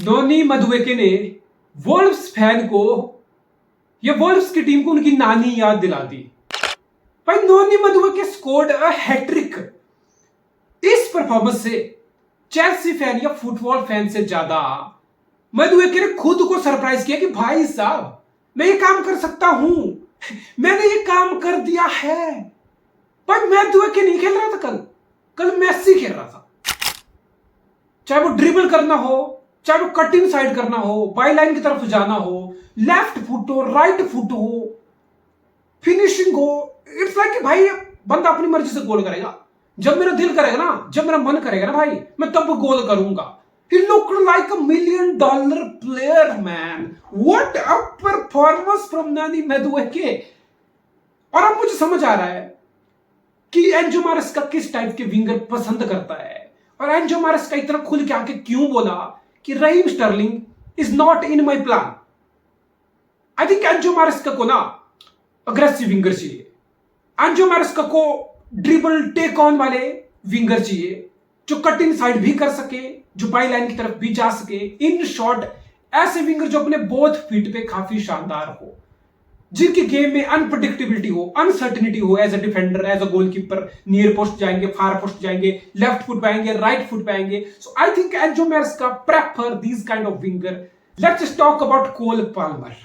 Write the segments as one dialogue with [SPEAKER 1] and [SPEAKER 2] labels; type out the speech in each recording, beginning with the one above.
[SPEAKER 1] नोनी मधुएके ने wolves fan को या वोल्व्स की टीम को उनकी नानी याद दिला दी। भाई नोनी मधुएके स्कोर्ड अ हैट्रिक। इस परफॉर्मेंस से चेल्सी फैन या फुटबॉल फैन से ज्यादा मधुएके ने खुद को सरप्राइज किया कि भाई साहब मैं ये काम कर सकता हूं, मैंने ये काम कर दिया है। पर मधुएके नहीं खेल रहा था कल मेसी खेल रहा था। चाहे वो ड्रिबल करना हो, चाहे वो कटिंग साइड करना हो, बाई लाइन की तरफ जाना हो, लेफ्ट फुट हो, राइट फुट हो, फिनिशिंग हो, इट्स लाइक कि भाई बंदा अपनी मर्जी से गोल करेगा। जब मेरा दिल करेगा ना, जब मेरा मन करेगा ना भाई, मैं तब गोल करूंगा। He looked like $1 million player, man. What a performance from Nani Madueke. और अब मुझे समझ आ रहा है कि एंजो मारेस्का किस टाइप के विंगर पसंद करता है, और एंजो मारेस्का इतना खुल के आके क्यों बोला कि Raheem Sterling is not in my plan. I think Enzo Maresca को ना अग्रेसिव विंगर चाहिए। एंजो मारेस्का को ड्रिबल टेक ऑन वाले विंगर चाहिए जो कटिंग साइड भी कर सके, जो बाई लाइन की तरफ भी जा सके। इन शॉर्ट ऐसे विंगर जो अपने बोथ फीट पे काफी शानदार हो, जिनकी गेम में अनप्रेडिक्टेबिलिटी हो, अनसर्टेनिटी हो, as a defender, as a goalkeeper. Near post जाएंगे, फार पोस्ट जाएंगे, लेफ्ट फुट पे आएंगे, राइट फुट पे आएंगे। So I think Enzo Maresca prefer this kind of winger. Let's talk about Cole Palmer.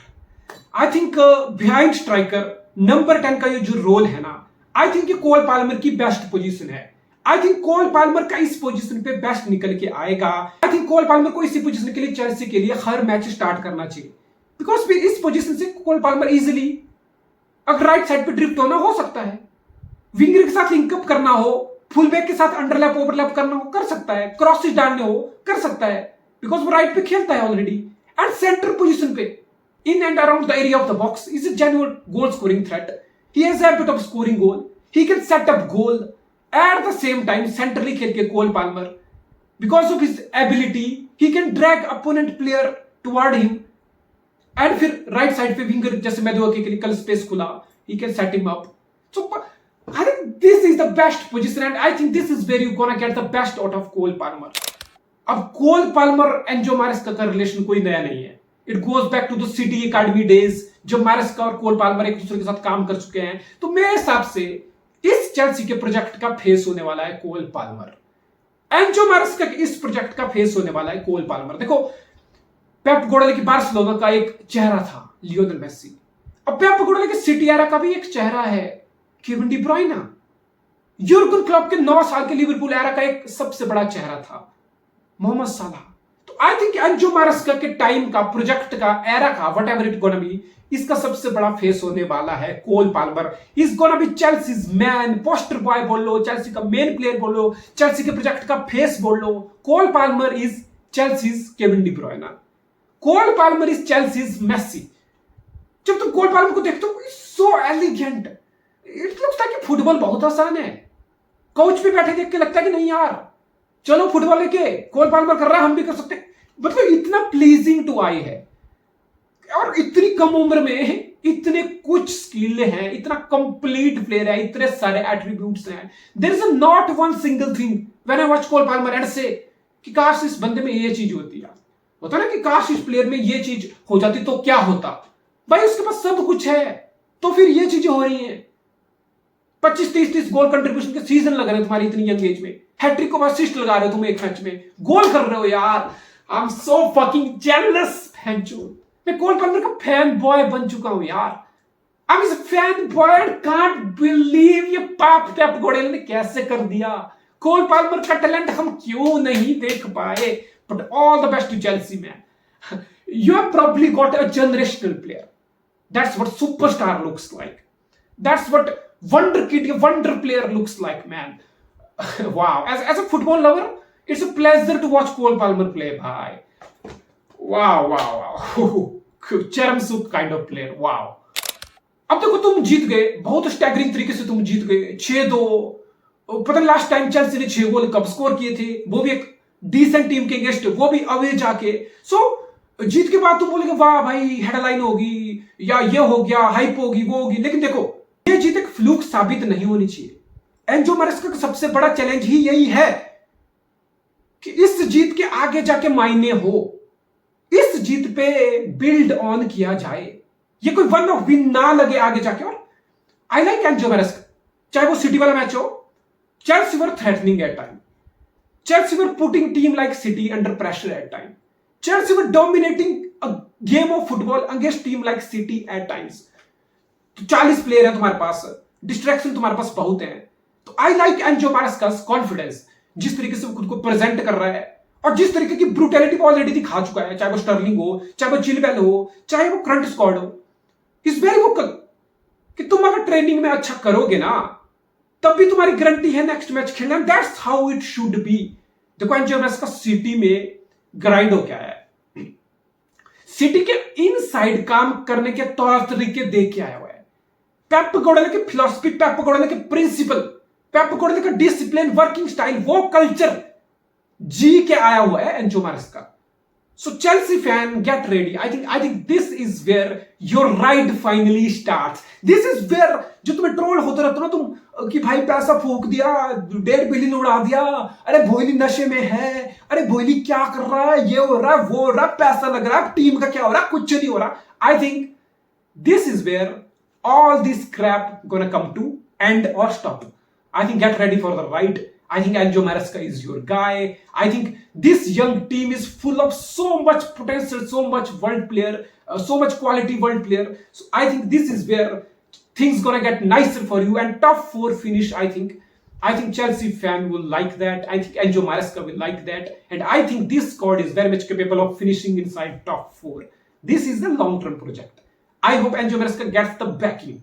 [SPEAKER 1] I think behind striker number 10 का ये जो role है ना, आई थिंक ये कोल पाल्मर की बेस्ट पोजीशन है। आई थिंक कोल पाल्मर का इस पोजीशन पे बेस्ट निकल के आएगा। आई थिंक कोल पाल्मर को इसी पोजीशन के लिए चेल्सी के लिए हर मैच स्टार्ट करना चाहिए, बिकॉज इस पोजीशन से कोल पाल्मर इजीली अगर राइट साइड पे ड्रिफ्ट होना हो सकता है, विंगर के साथ लिंकअप करना हो, फुल बैक के साथ अंडरलैप ओवरलैप करना हो कर सकता है, क्रॉसेस डालने हो कर सकता है, बिकॉज वो राइट पे खेलता है ऑलरेडी। एंड सेंटर पोजीशन पे in and around the area of the box is a genuine goal scoring threat. He has a habit of scoring goal, he can set up goal at the same time centrally खेल के कोल Palmer, because of his ability he can drag opponent player toward him, and फिर right side पे winger जैसे मैदुएके के लिए कल space खुला, he can set him up. So I think this is the best position and I think this is where you gonna get the best out of Cole Palmer. अब Cole Palmer Enzo Maresca का relation कोई नया नहीं है। It goes back to the City academy days, जब Maresca और Cole Palmer एक दूसरे के साथ काम कर चुके हैं। तो मेरे हिसाब से इस चेल्सी के प्रोजेक्ट का फेस होने वाला है कोल पाल्मर। एंजो मारेस्का के इस प्रोजेक्ट का फेस होने वाला है कोल पाल्मर। देखो, पेप गुर्डियोला की बार्सिलोना का एक चेहरा था लियोनेल मेसी, अब पेप गुर्डियोला की सिटी एरा का भी एक चेहरा है Kevin De Bruyne. Jürgen Klopp के 9 साल के लिवरपूल एरा का एक सबसे बड़ा चेहरा था मोहम्मद सलाह। तो आई थिंक एंजो मारेस्का के टाइम का, प्रोजेक्ट का, एरा का, whatever it gonna be, इसका सबसे बड़ा फेस होने वाला है Cole Palmer. Is gonna be Chelsea's man, poster boy बोल लो, चेल्सी का मेन प्लेयर बोल लो, चेल्सी के प्रोजेक्ट का फेस बोल लो। Cole Palmer is Chelsea's Kevin De Bruyne, Cole Palmer is Chelsea's Messi. जब तुम कोल पाल्मर को देखते हो, so elegant, it looks like football बहुत आसान है। कोच पे बैठे देख के लगता है कि नहीं यार चलो फुटबॉल लेके कोल पाल्मर कर रहा है, हम भी कर सकते हैं। मतलब इतना प्लीजिंग टू आई है, और इतनी कम उम्र में इतने कुछ स्किल हैं, इतना कंप्लीट प्लेयर है, इतने सारे एट्रीब्यूट्स हैं। There is not one single thing when I watch Cole Palmer and say कि काश इस बंदे में ये चीज होती है, होता ना कि काश इस प्लेयर में ये चीज हो जाती तो क्या होता। भाई उसके पास सब कुछ है, तो फिर ये चीजें हो रही हैं। 25-30 गोल कंट्रीब्यूशन के सीजन लग रहे हैं तुम्हारी इतनी यंग एज में, हैट्रिक को असिस्ट लगा रहे हो तुम एक मैच में, गोल कर रहे हो यार। I am so fucking jealous फैंचो। मैं कोल पाल्मर का फैन बॉय बन चुका हूं यार। I am fan boy, can't believe ये पेप गुर्डियोला ने कैसे कर दिया। कोल पाल्मर का टैलेंट हम क्यों नहीं देख पाए। But all the best to Chelsea man, you have probably got a generational player. That's what superstar looks like. That's what wonder kid, wonder player looks like, man. Wow. As a football lover, it's a pleasure to watch Cole Palmer play, bhai. Wow. चरम सुख kind of player, wow. अब देखो तुम जीत गए, बहुत staggering तरीके से तुम जीत गए 6-2। पता नहीं लास्ट टाइम चेल्सी ने 6 गोल कब स्कोर किए थे, वो भी एक डिसेंट टीम के अगेंस्ट, वो भी अवे जाके। सो जीत के बाद तुम बोलेगे वाह भाई हेडलाइन होगी या ये हो गया, हाइप होगी, वो होगी। लेकिन देखो ये जीत एक फ्लूक साबित नहीं होनी चाहिए। एंजो मारेस्का का सबसे बड़ा चैलेंज ही यही है कि इस जीत के आगे जाके मायने हो। इस जीत पे बिल्ड ऑन किया जाए, ये कोई वन ऑफ विन ना लगे आगे जाके। और आई लाइक एंजो मैरेस्का, चाहे वो सिटी वाला मैच हो, Chelsea were threatening at time, Chelsea were putting team like City under pressure at time. Chelsea were dominating a game of football against team like City at times. तो 40 player है तुम्हारे पास, distraction तुम्हारे पास बहुत है। तो I like Enzo मैरेस्का confidence, जिस तरीके से वो खुद को प्रेजेंट कर रहा है और जिस तरीके की ब्रूटैलिटी वो ऑलरेडी दिखा चुका है, चाहे वो स्टर्लिंग हो, चाहे वो चिलवेल हो, चाहे वो करंट स्क्वाड हो। इज वेरी वोकल कि तुम अगर ट्रेनिंग में अच्छा करोगे ना, तब भी तुम्हारी गारंटी है नेक्स्ट मैच खेलना। That's how it should be. देखो एंजो मैरेस्का सिटी में ग्राइंड हो क्या है, सिटी के इनसाइड काम करने के तौर तरीके देख के आया हुआ है। पेप गार्डियोला की फिलॉसफी, पेप गार्डियोला के प्रिंसिपल, पेप गार्डियोला का डिसिप्लिन, वर्किंग स्टाइल, वो कल्चर जी के आया हुआ है Enzo मैरेस्का। So Chelsea fan, get ready. I think this is where your ride finally starts. This is where जो तुम्हें ट्रोल होते रहते हो ना तुम कि भाई पैसा फूक दिया, 1.5 बिलियन उड़ा दिया, अरे भोइली नशे में है, अरे भोइली क्या कर रहा है, ये हो रहा है, वो हो रहा है, पैसा लग रहा है, टीम का क्या हो रहा है, कुछ नहीं हो रहा। I think this is where all this crap gonna come to end or stop. I think get ready for the ride. I think Enzo Maresca is your guy. I think this young team is full of so much potential, so much world player, so much quality world player. So I think this is where things gonna get nicer for you. And top 4 finish, I think Chelsea fan will like that. I think Enzo Maresca will like that. And I think this squad is very much capable of finishing inside top 4. This is a long-term project. I hope Enzo Maresca gets the backing